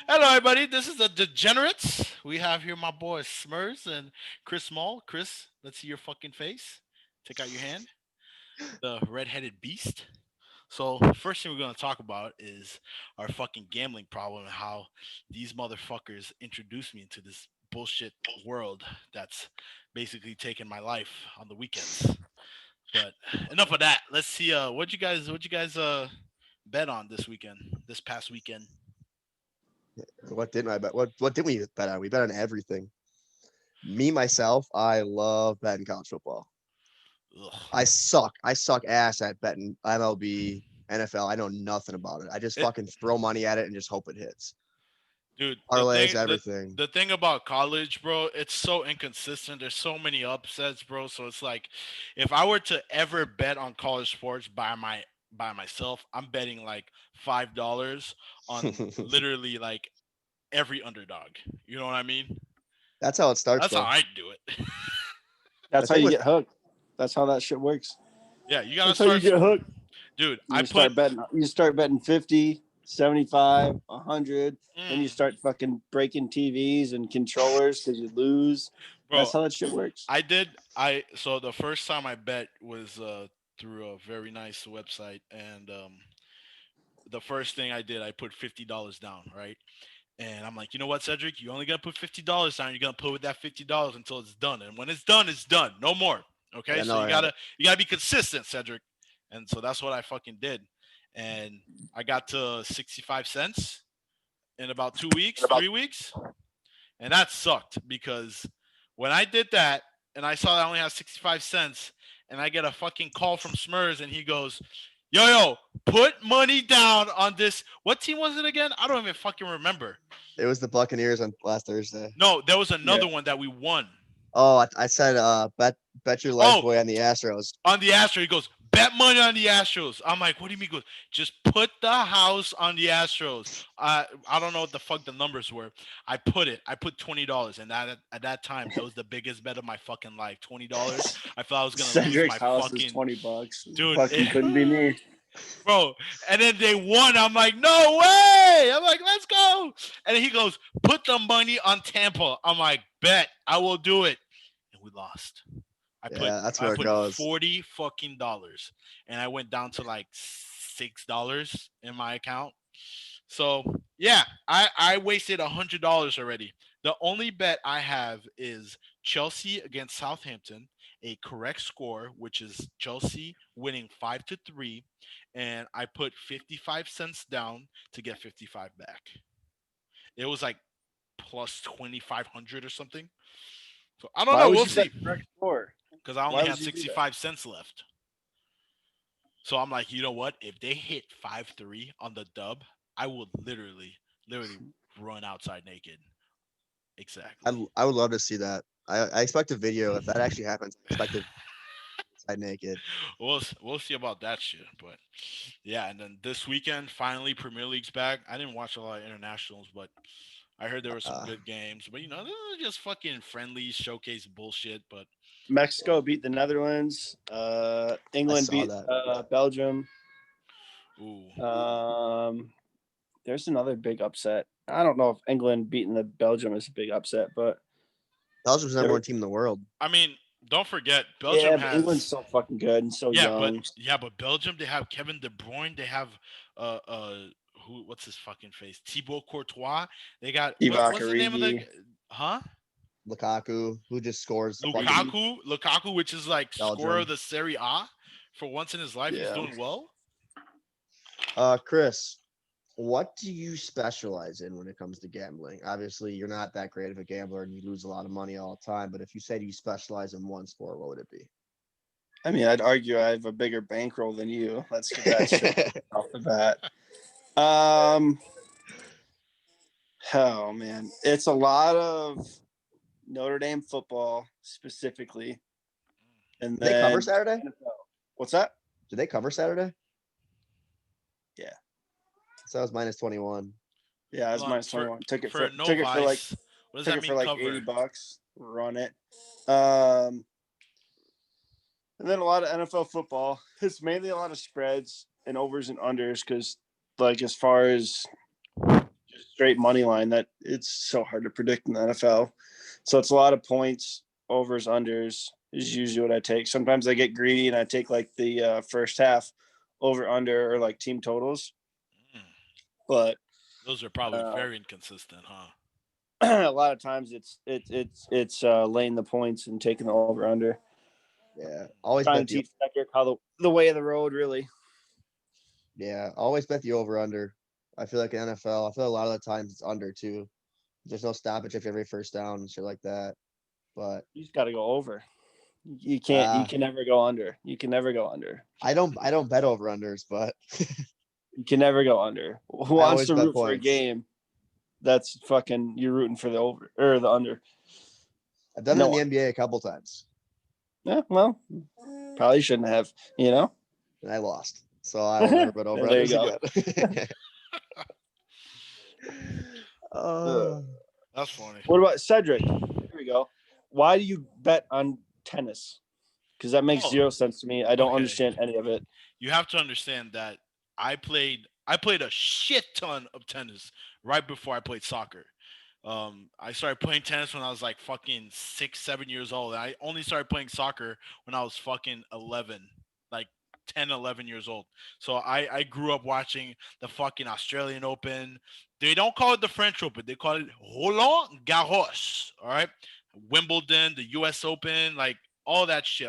Hello, everybody. This is the Degenerates. We have here my boy Smurs and Chris Small. Chris, let's see your fucking face. Take out your hand. The redheaded beast. So, first thing we're going to talk about is our fucking gambling problem and how these motherfuckers introduced me into this bullshit world that's basically taken my life on the weekends. But enough of that. Let's see. What you guys bet on this weekend? This past weekend. What didn't I bet? What didn't we bet on? We bet on everything. Me myself, I love betting college football. I Ugh. suck. I suck ass at betting MLB, NFL. I know nothing about it. I just It, fucking throw money at it and just hope it hits. Dude, the Parlays, thing everything. the thing about college, bro, it's so inconsistent. There's so many upsets, bro. So it's like if I were to ever bet on college sports by myself, I'm betting like $5 on literally like every underdog. You know what I mean? That's how it starts, That's how though. I do it. I That's how think you with get hooked. That's how that shit works. Yeah, you gotta That's how you start, get hooked. dude. I You put start betting. You start betting 50, 75, 100. Then you mm, start fucking breaking TVs and controllers because you lose. bro. That's how that shit works. I did. I so the first time I bet was through a very nice website, and the first thing I did, I put $50 down, right? And I'm like, you know what, Cedric? You only gotta put $50 down. You're gonna put with that $50 until it's done. And when it's done, it's done. No more. Okay. I So know, you yeah. gotta be consistent, Cedric. And so that's what I fucking did. And I got to 65 cents in about 2 weeks, 3 weeks. And that sucked because when I did that and I saw that I only have 65 cents and I get a fucking call from Smurs and he goes, yo, put money down on this. What team was it again? I don't even fucking remember. It was the Buccaneers on last Thursday. No, there was Yeah. another one that we won. Oh, I said bet your life Oh, away on the Astros. on the Astros. He goes, bet money on the Astros. I'm like, what do you mean? He goes, just put the house on the Astros. I don't know what the fuck the numbers were. I put it. I put $20, and that at that time that was the biggest bet of my fucking life. $20. I thought I was gonna lose Cedric's my house is fucking $20. dude. Fucking couldn't be me. Bro, and then they won. I'm like, no way. I'm like, let's go. And then he goes, put the money on Tampa. I'm like, bet I will do it. And we lost. I put Yeah, that's I where it put goes. 40 fucking dollars, and I went down to like $6 in my account. So yeah, I wasted $100 already. The only bet I have is Chelsea against Southampton, a correct score, which is Chelsea winning 5-3, and I put 55 cents down to get 55 back. It was like plus 2,500 or something. So I don't Why know. would We'll you bet see. correct score? Because I only Why had would you do that? 65 cents left. So I'm like, you know what? If they hit 5-3 on the dub, I would literally run outside naked. I Exactly. I would love to see that. I expect a video if that actually happens. I expect a side naked. We'll see about that shit. But yeah, and then this weekend, finally, Premier League's back. I didn't watch a lot of internationals, but I heard there were some Uh, good games. But these are just fucking friendly showcase bullshit. But Mexico beat the Netherlands. I England saw beat that. Belgium. ooh, Um, there's another big upset. I don't know if England beating the Belgium is a big upset, but Belgium's the number there. one team in the world. I mean, don't forget Belgium Yeah, but England's has so fucking good and so yeah, but young. Belgium they have Kevin De Bruyne. They have uh uh what's his fucking face? Thibaut Courtois. They got what's the name of Origi, huh? Lukaku, who just scores fucking Origi. Lukaku, which is like scorer of Belgium. the Serie A. For once in his life, he's Yeah. doing well. Chris, what do you specialize in when it comes to gambling? Obviously, you're not that great of a gambler and you lose a lot of money all the time. But if you said you specialize in one sport, what would it be? I mean, I'd argue I have a bigger bankroll than you. Let's get that straight off the bat. Um, oh man, it's a lot of Notre Dame football specifically, and Do they cover then Saturday? NFL. What's that? Do they cover Saturday? Yeah, So that was minus 21. yeah, Hold it's on, minus 21. for a Like novice, what does took that it for mean? like Cover? $80. Run it. Um, and then a lot of NFL football. It's mainly a lot of spreads and overs and unders because, like, as far as straight money line that it's so hard to predict in the NFL. So it's a lot of points, overs, unders is usually what I take. Sometimes I get greedy and I take like the first half over under or like team totals. Mm, But those are probably uh, very inconsistent, huh? a lot of times it's laying the points and taking the over under. Yeah, always Trying bet to the teach Cedric how the way of the road really. yeah, always bet the over under. I feel like in NFL, I feel a lot of the times it's under too. There's no stoppage after every first down and shit like that. But You just got to go over. You can't. You uh can never go under. You can never go under. I don't bet over unders, but You can never go under. Who I wants always to bet root for a points. game that's fucking you're rooting for the over or the under? I've done it No in the one. NBA a couple times Yeah, well, probably shouldn't have. You know. and I lost. So I will never bet over There you unders go. again. Uh, uh, That's funny. what about Cedric? Here we go. Why do you bet on tennis? Because that makes Oh, zero sense to me. I don't okay. understand any of it. You have to understand that I played a shit ton of tennis right before I played soccer. I started playing tennis when I was like fucking 6, 7 years old. I only started playing soccer when I was fucking 11, like 10, 11 years old. So I grew up watching the fucking Australian Open. They don't call it the French Open. They call it Roland Garros. All right. Wimbledon, the US Open, like all that shit.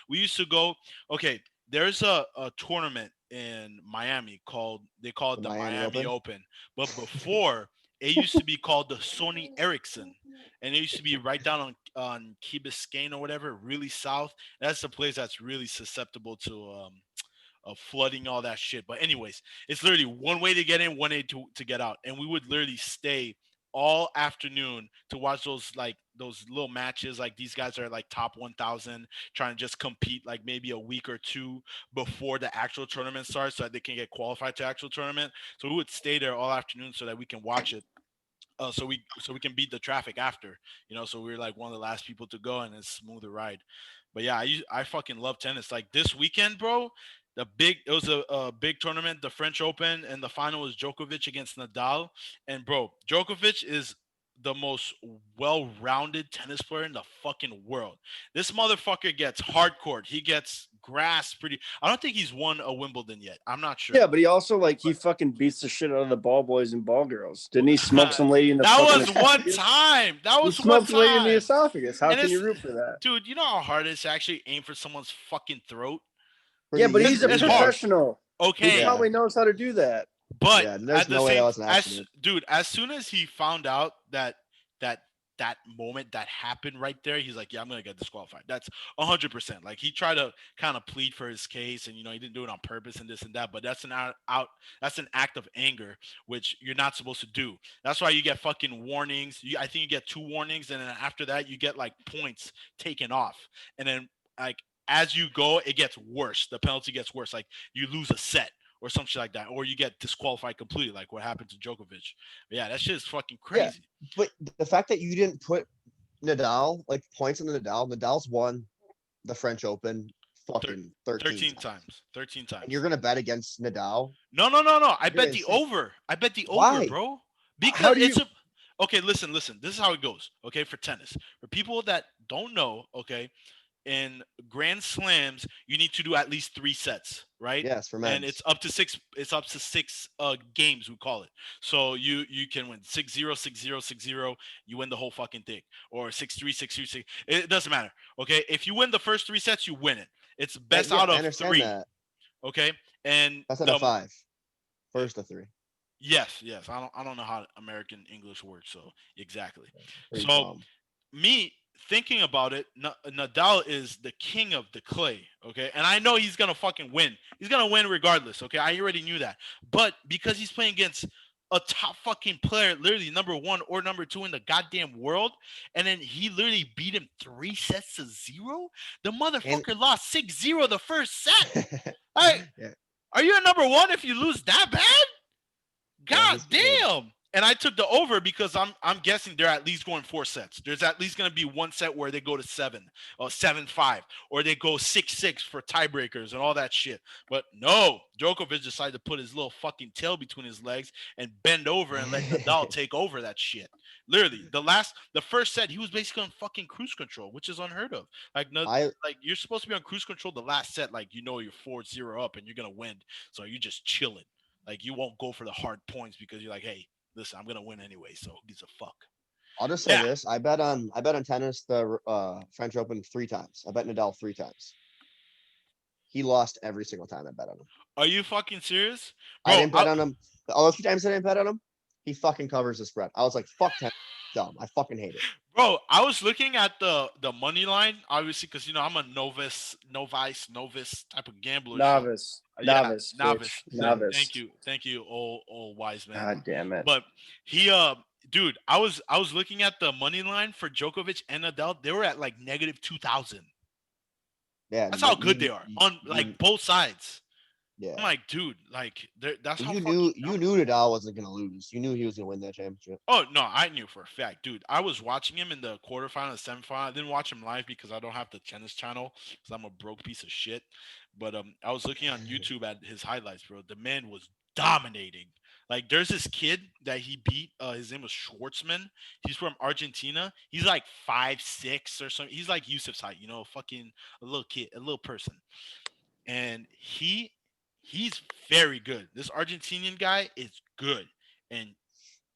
We used to go, okay, there's a tournament in Miami called they call the it the Miami Miami Open. Open. But before it used to be called the Sony Ericsson, and it used to be right down on Key Biscayne or whatever, really south. That's the place that's really susceptible to of flooding, all that shit. But anyways, it's literally one way to get in, one way to get out, and we would literally stay all afternoon to watch those little matches. Like these guys are like top 1,000, trying to just compete like maybe a week or two before the actual tournament starts, so that they can get qualified to actual tournament. So we would stay there all afternoon so that we can watch it, so we can beat the traffic after, so we were like one of the last people to go, and it's smoother ride. But yeah, I fucking love tennis. Like this weekend, bro, it was a big tournament, the French Open, and the final was Djokovic against Nadal. And bro, Djokovic is the most well-rounded tennis player in the fucking world. This motherfucker gets hardcourt, he gets grass pretty. I don't think he's won a Wimbledon yet, I'm not sure. Yeah, but he also like he fucking beats the shit out of the ball boys and ball girls. Didn't he smoke that some lady in the fucking was one esophagus? time. That He was one smoked a lady in the time. esophagus. How And can you it's, root for that? dude, you know how hard it is to actually aim for someone's fucking throat? Yeah, Pretty but It's, he's a easily, it's hard. but professional. He Okay. yeah, probably knows how to do that. But yeah. at There's the no way that same, was an as accident. dude, as soon as he found out that that moment that happened right there, he's like, "Yeah, I'm gonna get disqualified." That's 100%. Like he tried to kind of plead for his case, and he didn't do it on purpose and this and that. But that's that's an act of anger, which you're not supposed to do. That's why you get fucking warnings. I think you get 2 warnings, and then after that, you get like points taken off, and then like as you go, it gets worse. The penalty gets worse. Like you lose a set or some shit like that, or you get disqualified completely, like what happened to Djokovic. But yeah, that shit is fucking Yeah, crazy. but the fact that you didn't put Nadal like points on the Nadal. Nadal's won the French Open Thir- fucking 13 13 times, times, 13 and you're times. gonna bet against Nadal. No, no, no, no. I You're bet the insane. over. I bet the over, Why? bro. How Because do it's you? a okay. Listen, listen. This is how it goes. Okay, for tennis, for people that don't know. Okay, in grand slams you need to do at least 3 sets, right? Yes, for And it's men's. up to six, games, we call it. So you can win 6-0, 6-0, 6-0. You win the whole fucking thing. Or 6-3, 6-3, 6. It doesn't matter. Okay, if you win the first 3 sets, you win it. It's best Yeah, out I of understand three. that. Okay. And That's out of the five. First of three. yes, yes, I don't know how American English works, so exactly. Pretty So dumb. me thinking about it, Nadal is the king of the clay, okay? And I know he's gonna fucking win. He's gonna win regardless, okay? I already knew that. But because he's playing against a top fucking player, literally number one or number two in the goddamn world, and then he literally beat him 3 sets to 0. The And motherfucker lost 6-0 the first set. Like, yeah, are you a number one if you lose that bad? yeah, God damn. and I took the over because I'm guessing they're at least going 4 sets. There's at least going to be one set where they go to 7 or 7-5, or they go 6-6 for tiebreakers and all that shit. But no, Djokovic decided to put his little fucking tail between his legs and bend over and let Nadal take over that shit. Literally, the first set, he was basically on fucking cruise control, which is unheard of. Like no, I like you're supposed to be on cruise control the last set, like you're 4-0 up and you're gonna win, so you're just chilling. Like you won't go for the hard points because you're like, hey, listen, I'm gonna win anyway, so who gives a fuck? I'll just say Yeah. this: I bet on tennis the French Open 3 times. I bet Nadal 3 times. He lost every single time I bet on him. Are you fucking serious, I bro? didn't bet on him. All those 3 times I didn't bet on him, he fucking covers the spread. I was like, fuck tennis, dumb. I fucking hate it. Bro, I was looking at the money line, obviously, because I'm a novice type of gambler. So Novice, yeah, novice, novice. Fitch, novice. Thank you, old wise man. God damn it. But he, dude, I was looking at the money line for Djokovic and Nadal. They were at like -2,000. Yeah, That's how good they are on you like both sides. I'm yeah. like, dude, like that's But how you fucking knew you dumb. knew Nadal wasn't gonna lose. You knew he was gonna win that championship. Oh no, I knew for a fact, dude. I was watching him in the quarterfinal, the semifinal. I didn't watch him live because I don't have the tennis channel, because I'm a broke piece of shit. But I was looking on YouTube at his highlights, bro. The man was dominating. Like, there's this kid that he beat. His name was Schwartzman. He's from Argentina. He's like 5'6" or something. He's like Yusuf's height, fucking a little kid, a little person. And he's very good. This Argentinian guy is good, and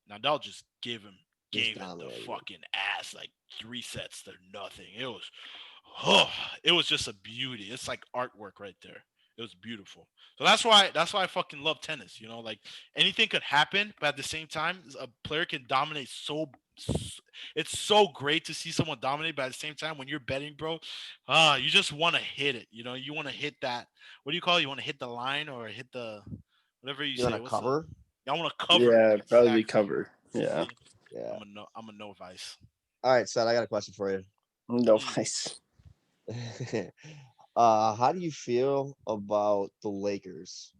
Nadal just Just gave him the dominated him. fucking ass, like 3 sets to nothing. Oh, it was just a beauty. It's like artwork right there. It was beautiful. So that's why I fucking love tennis. Like anything could happen, but at the same time, a player can dominate it's so great to see someone dominate, but at the same time, when you're betting, bro, you just want to hit it. You want to hit that. What do you call it? You want to hit the line or hit the whatever you You want say. to What's the? cover? I want to cover it Yeah, probably be exactly. cover. Yeah. See, Yeah. I'm a novice. All right, Seth, I got a question for you. No Mm, ice. How do you feel about the Lakers?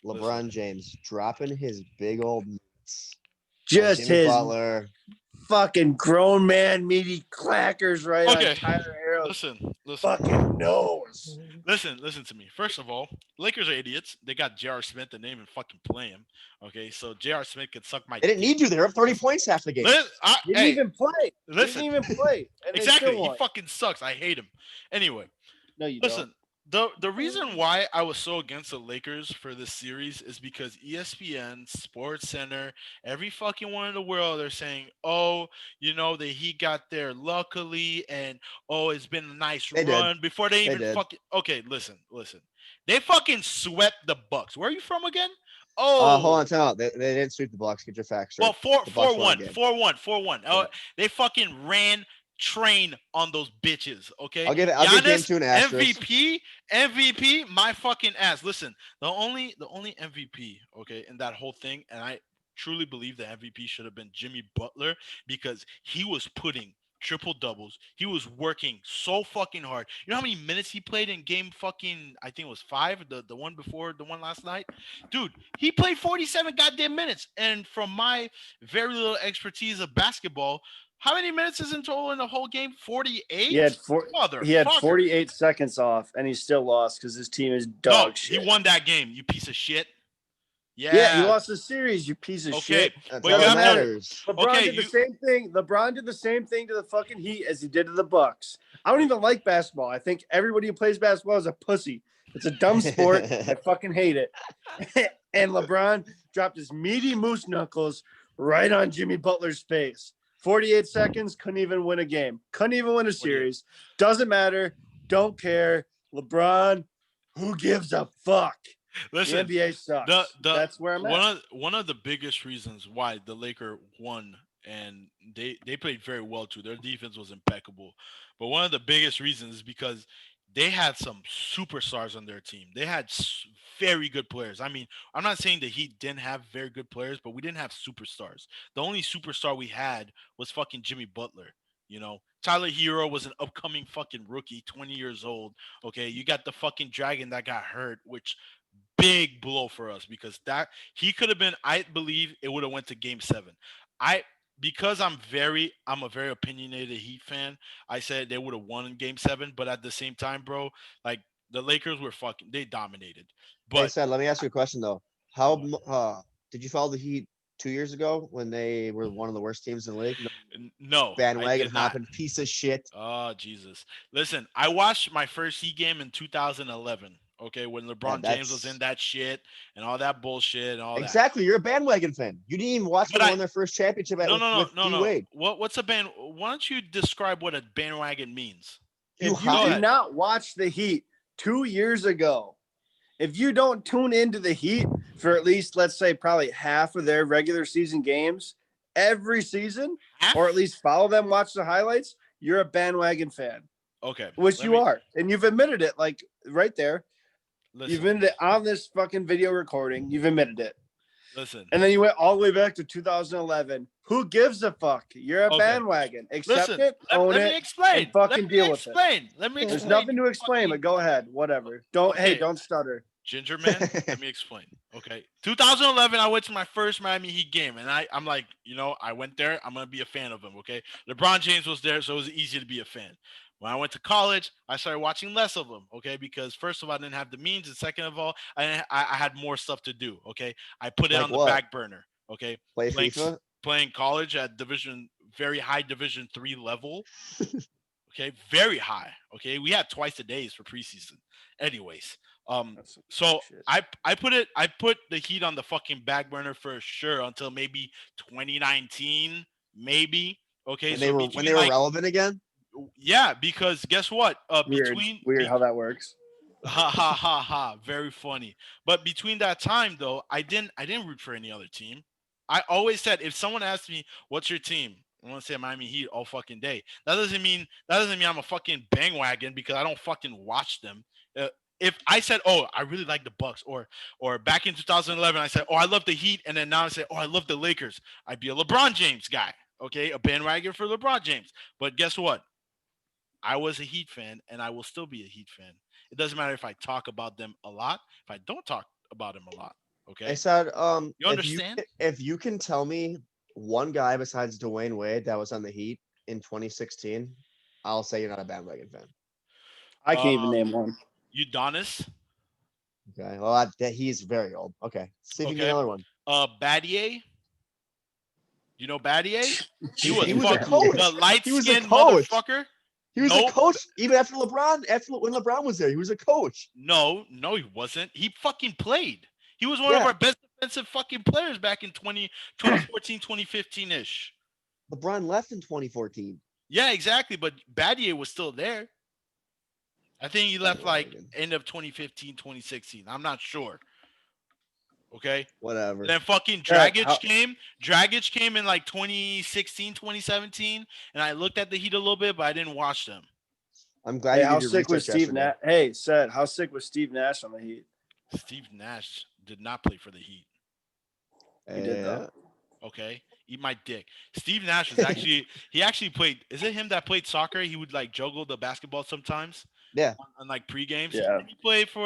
listen, LeBron James dropping his big old nuts on Just Jimmy his Butler. fucking grown man meaty clackers right on okay, Tyler Harrow's listen, fucking nose. listen to me. First of all, Lakers are idiots. They got J.R. Smith to name and fucking play him. Okay, so J.R. Smith could suck my They didn't dick. need you. They were up 30 points half the game. Didn't Hey, even play. Didn't listen. even play. And they Exactly. still He won. fucking sucks. I hate him. Anyway, No, you don't. listen. The reason why I was so against the Lakers for this series is because ESPN, Sports Center, every fucking one in the world are saying, "Oh, that he got there luckily, and oh, it's been a nice They did. run." Before they They even did. fucking okay, listen. They fucking swept the Bucks. Where are you from again? Hold Oh, on, time out. They didn't sweep the Bucks. Get your facts well, straight. four The four Bucks won the one, game. 4-1, 4-1. Yeah. They fucking ran train on those bitches. Okay, I'll give game Giannis two an asterisk. MVP, my fucking ass. Listen, the only MVP, okay, in that whole thing, and I truly believe the MVP should have been Jimmy Butler because he was putting triple doubles. He was working so fucking hard. You know how many minutes he played in game fucking, I think it was 5, the one before the one last night? Dude, he played 47 goddamn minutes. And from my very little expertise of basketball, how many minutes is in total in the whole game? He had 48? four. He had Motherfucker. 48 seconds off, and he still lost because his team is No, dog he shit. won that game, you piece of shit. Yeah, he Yeah. lost the series. You piece of Okay. shit. That's But all you that Doesn't have to matter. matters. LeBron okay, did the you same thing. LeBron did the same thing to the fucking Heat as he did to the Bucks. I don't even like basketball. I think everybody who plays basketball is a pussy. It's a dumb sport. I fucking hate it. And LeBron dropped his meaty moose knuckles right on Jimmy Butler's face. 48 seconds, couldn't even win a game. Couldn't even win a 48. series. Doesn't matter. Don't care. LeBron, who gives a fuck? The Listen, NBA the sucks. the That's where I'm at. one of the biggest reasons why the Laker won, and they played very well too. Their defense was impeccable, but one of the biggest reasons is because they had some superstars on their team. They had very good players. I mean, I'm not saying that he didn't have very good players, but we didn't have superstars. The only superstar we had was fucking Jimmy Butler. Tyler Hero was an upcoming fucking rookie, 20 years old. Okay, you got the fucking Dragon that got hurt, which big blow for us because that he could have been. I believe it would have went to Game 7. I because I'm a very opinionated Heat fan. I said they would have won in Game 7, but at the same time, bro, like the Lakers were fucking they dominated. Hey, But said, let me ask you a question though. How what? did you follow the Heat 2 years ago when they were one of the worst teams in the league? No No, I bandwagon did not. hopping piece of shit. Oh Jesus! Listen, I watched my first Heat game in 2011. Okay, when Yeah, LeBron James was in that's that shit and all that bullshit and all that. exactly. You're a bandwagon fan. You didn't even watch But them I win their first championship no no no with no D no. Wade. What's a band? Why don't you describe what a bandwagon means? You If you Go hot. did ahead. not watch the Heat 2 years ago, if you don't tune into the Heat for at least, let's say, probably half of their regular season games every season, or at Half? least follow them, watch the highlights, you're a bandwagon fan, Okay, which let you me are. And you've admitted it, like right there. You've listen. admitted it on this fucking video recording. You've admitted it. Listen. And then you went all the way back to 2011. Who gives a fuck? You're a Okay, bandwagon. Accept listen. it, own Let me it, explain. and Let fucking me deal with it. explain. Let me There's explain. nothing You to explain, fucking but go ahead. Whatever. Don't hey, okay. don't stutter. Ginger man, let me explain. Okay. 2011, I went to my first Miami Heat game, and I'm like, I went there. I'm gonna be a fan of him. Okay. LeBron James was there, so it was easy to be a fan. When I went to college, I started watching less of them. Okay, because first of all, I didn't have the means, and second of all, I had more stuff to do. Okay, I put it Like on the what? back burner. Okay, Play playing FIFA? playing college at very high Division 3 level. Okay, very high. Okay, we had twice a days for preseason. Anyways, That's some so shit. I put the Heat on the fucking back burner for sure until maybe 2019, maybe. Okay, When so when between they were like relevant again? yeah, because guess what? Weird. Weird how that works. Ha ha ha ha, very funny. But between that time though, I didn't root for any other team. I always said if someone asked me, "What's your team?" I want to say Miami Heat all fucking day. That doesn't mean I'm a fucking bandwagon because I don't fucking watch them. If I said, "Oh, I really like the Bucks," or back in 2011 I said, "Oh, I love the Heat," and then now I say, "Oh, I love the Lakers," I'd be a LeBron James guy. Okay, a bandwagon for LeBron James. But guess what? I was a Heat fan, and I will still be a Heat fan. It doesn't matter if I talk about them a lot, if I don't talk about them a lot. I Okay, said, you understand? if you can tell me one guy besides Dwayne Wade that was on the Heat in 2016, I'll say you're not a bandwagon fan. I can't even Um, name one. Udonis. Okay. Well, he's very old. Okay. See if you can get Okay, another one. Battier. You know Battier? He was He was a fucking the coach. light He was a skinned coach. motherfucker. He was a Nope. coach even after LeBron. After when LeBron was there, he was a coach. No, no, he wasn't. He fucking played. He was one of Yeah. our best defensive fucking players back in 2014, 2015 ish. LeBron left in 2014. Yeah, exactly. But Battier was still there. I think he left like Bandwagon. end of 2015, 2016. I'm not sure. Okay. And Whatever. then fucking That Dragic how came. Dragic came in like 2016, 2017. And I looked at the Heat a little bit, but I didn't watch them. I'm glad hey, you how did your sick was research Steve yesterday. Nash? Hey, said how sick was Steve Nash on the Heat? Steve Nash did not play for the Heat. He did Yeah. though. Okay. Eat my dick. Steve Nash was actually he actually played. Is it him that played soccer? He would like juggle the basketball sometimes Yeah. on like pre games. Yeah. Did he play for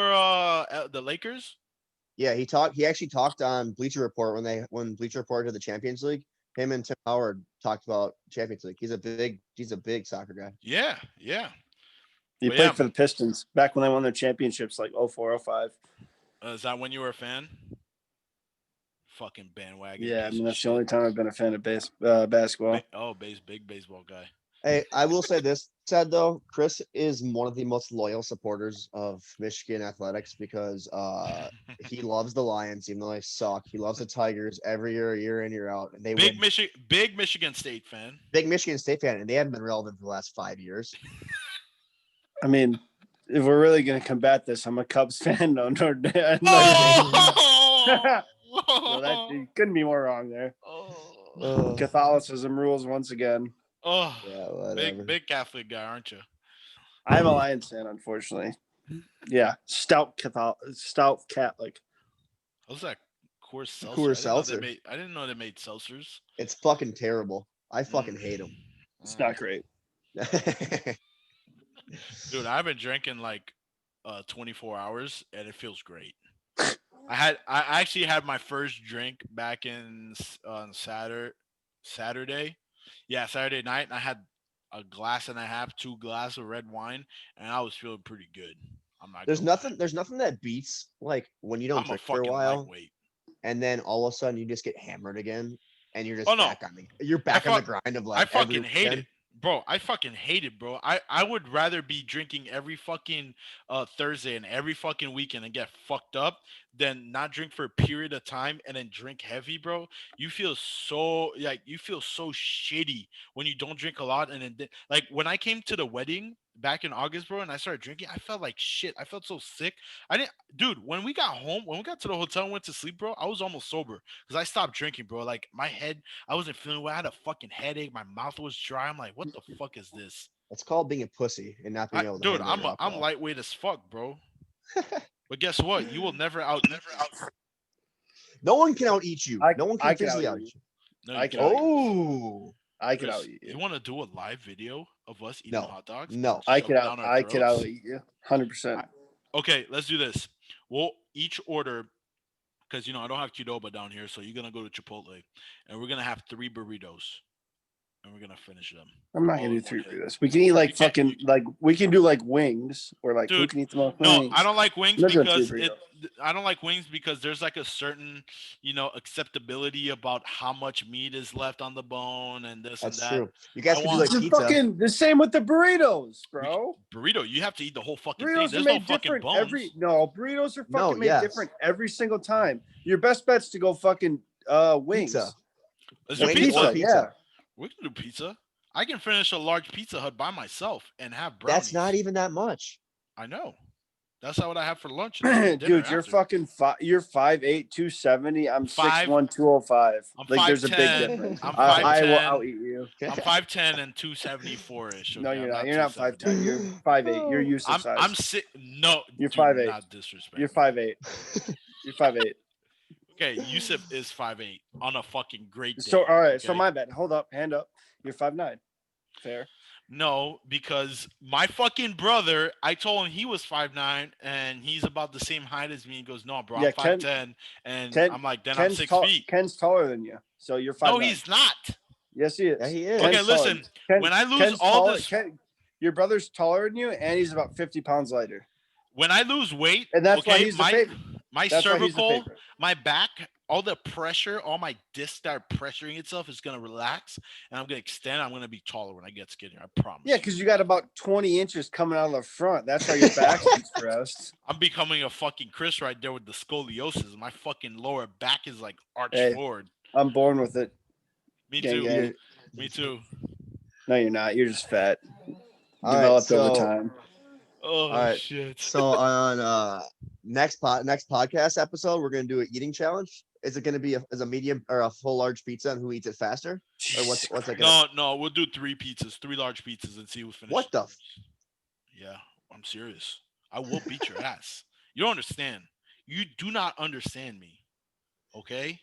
the Lakers? Yeah. He actually talked on Bleacher Report when Bleacher Report did the Champions League. Him and Tim Howard talked about Champions League. He's a big soccer guy. Yeah, yeah. He But yeah, played for the Pistons back when they won their championships, like 04, 05. is that when you were a fan? Fucking bandwagon Yeah, I piece mean of that's the shit. only time I've been a fan of basketball. Big baseball guy. Hey, I will say this said though, Chris is one of the most loyal supporters of Michigan athletics because he loves the Lions, even though they suck. He loves the Tigers every year in, year out. And they win. Big Michigan State fan. Big Michigan State fan, and they haven't been relevant for the last 5 years. I mean, if we're really gonna combat this, I'm a Cubs fan. No, Notre Dame. Oh! So that you couldn't be more wrong there. Oh, Catholicism rules once again. oh, Yeah, whatever. big Catholic guy, aren't you? I'm a Lions fan, unfortunately. Yeah, stout Catholic. What's that? Coors Seltzer. Coors Seltzer. I didn't know they made seltzers. It's fucking terrible. I fucking hate them. It's not great. Dude, I've been drinking like 24 hours and it feels great. I actually had my first drink back on Saturday. Yeah, Saturday night, and I had a glass and a half, 2 glasses of red wine, and I was feeling pretty good. I'm not There's gonna lie. nothing. There's nothing that beats like when you don't I'm a drink for a fucking while, lightweight. and then all of a sudden you just get hammered again, and you're Oh just no, back on the. You're I back on the fuck grind of I like every fucking hate it. weekend. Bro, I fucking hate it, bro. I would rather be drinking every fucking Thursday and every fucking weekend and get fucked up than not drink for a period of time and then drink heavy, bro. You feel so shitty when you don't drink a lot and then like when I came to the wedding back in August, bro, and I started drinking, I felt like shit. I felt so sick. I didn't dude, when we got home, when we got to the hotel and went to sleep, bro, I was almost sober because I stopped drinking, bro. Like my head I wasn't feeling well. I had a fucking headache. My mouth was dry. I'm like, what the fuck is this? It's called being a pussy and not being able to Dude, handle your I'm alcohol. lightweight as fuck, bro. But guess what? You will never out eat me. No one can out eat you. No one can I could physically out out eat you. eat you. No, you I could can't, out eat you. Chris. Oh I could out Chris, eat you you. want to do a live video of us eating no, hot dogs and no. shove it down our I could out throats? eat you. 100%. I, okay, let's do this. We'll each order because I don't have Qdoba down here, so you're gonna go to Chipotle, and we're gonna have 3 burritos, and we're gonna finish them I'm not gonna all do in one three hit. burritos. We can eat You like can't, fucking like we can do like wings or like who dude. can eat the most No, I wings. don't like wings I'm not doing three because burritos. I don't like wings because there's like a certain, acceptability about how much meat is left on the bone and this and That's that. true. You I guys could do want like It's the pizza. fucking the same with the burritos, we bro. burrito. You have to eat the whole fucking thing. Burritos are There's no made fucking different every bones. no burritos are No, fucking made yes, different every single time. Your best bet's to go fucking pizza, wings Let's do or wings or pizza. pizza. Yeah, pizza. We can do pizza. I can finish a large Pizza Hut by myself and have That's not brownies. even that much. I know. That's not what I have for lunch, and then for dinner dude, you're after. fucking you're 5'8", 270. I'm Five. 6'1", 205. I'm Like five there's a big ten. difference. I'm five I will ten. out eat you. I'm 5'10" and 274 ish. No, Okay, I'm you're not. not You're not 270. 5'10". You're 5'8". You're Yusuf I'm size. sick. No, You're do 5'8". not disrespect You're me. 5'8". You're 5'8". Okay, Yusuf is 5'8" on a fucking great So day. all right. So Okay. my bad. Hold up. Hand up. You're 5'9". Fair. No, because my fucking brother, I told him he was 5'9" and he's about the same height as me. He goes, "No, bro, I'm Yeah. 5'10", and Ken I'm like, "Then I'm Ken's six tall. feet." Ken's taller than you. So you're No, 5'9". he's not. Yes, he Yeah, is. he Okay, Ken's is. taller. listen. When I lose Ken's all taller. this, Your brother's taller than you, and he's about 50 pounds lighter. when I lose weight, And that's why okay, he's the my favorite. my That's why he's the cervical, favorite. my back, all the pressure, all my discs that are pressuring itself is gonna relax, and I'm gonna extend. I'm gonna be taller when I get skinnier. I Yeah, promise you. because you got about 20 inches coming out of the front. That's why your back's stressed. I'm becoming a fucking Chris right there with the scoliosis. My fucking lower back is like arched Hey, forward. I'm born with it. Me Gang, too. gang. Yeah. Me too. No, you're not. You're just fat. All right. Developed over So time. all Oh right. shit. So on next podcast episode, we're gonna do an eating challenge. Is it gonna be a medium or a full large pizza and who eats it faster? Or Jesus what's that Christ. gonna No, we'll do 3 pizzas, 3 large pizzas, and see who finishes what the first. Yeah, I'm serious. I will beat your ass. You don't understand. You do not understand me. Okay?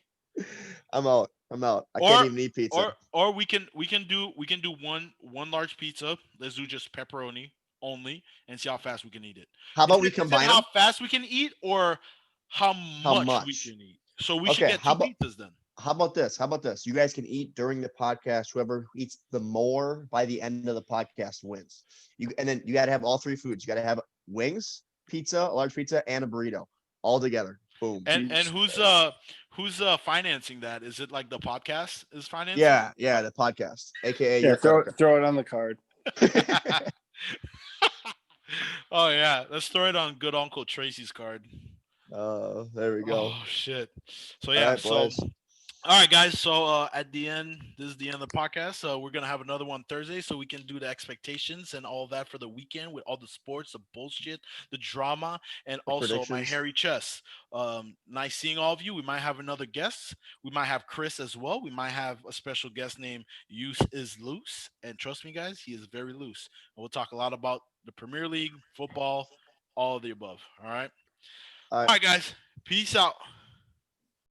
I'm out. I'm out. I can't Or even eat pizza. or we can do one large pizza. Let's do just pepperoni only and see how fast we can eat it. How Is about we it is it combine how them? fast we can eat or how How much we much? can eat? So we should Okay, get two pizzas then. how about this? How about this? You guys can eat during the podcast. Whoever eats the more by the end of the podcast wins. You and then you got to have all three foods. You got to have wings, pizza, a large pizza, and a burrito all together. Boom. And Jesus who's financing that? Is it like the podcast is financing? Yeah, the podcast, aka Yeah, your credit throw it on the card. card. Oh yeah, let's throw it on good Uncle Tracy's card. There we go. Oh shit. So All yeah, right, so boys. all right, guys. So at the end, this is the end of the podcast. So we're gonna have another one Thursday, so we can do the expectations and all that for the weekend with all the sports, the bullshit, the drama, and The also my predictions. hairy chest. Nice seeing all of you. We might have another guest. We might have Chris as well. We might have a special guest named Use is Loose, and trust me, guys, he is very loose. And we'll talk a lot about the Premier League, football, all of the above. All right. All right. All right, guys. Peace out.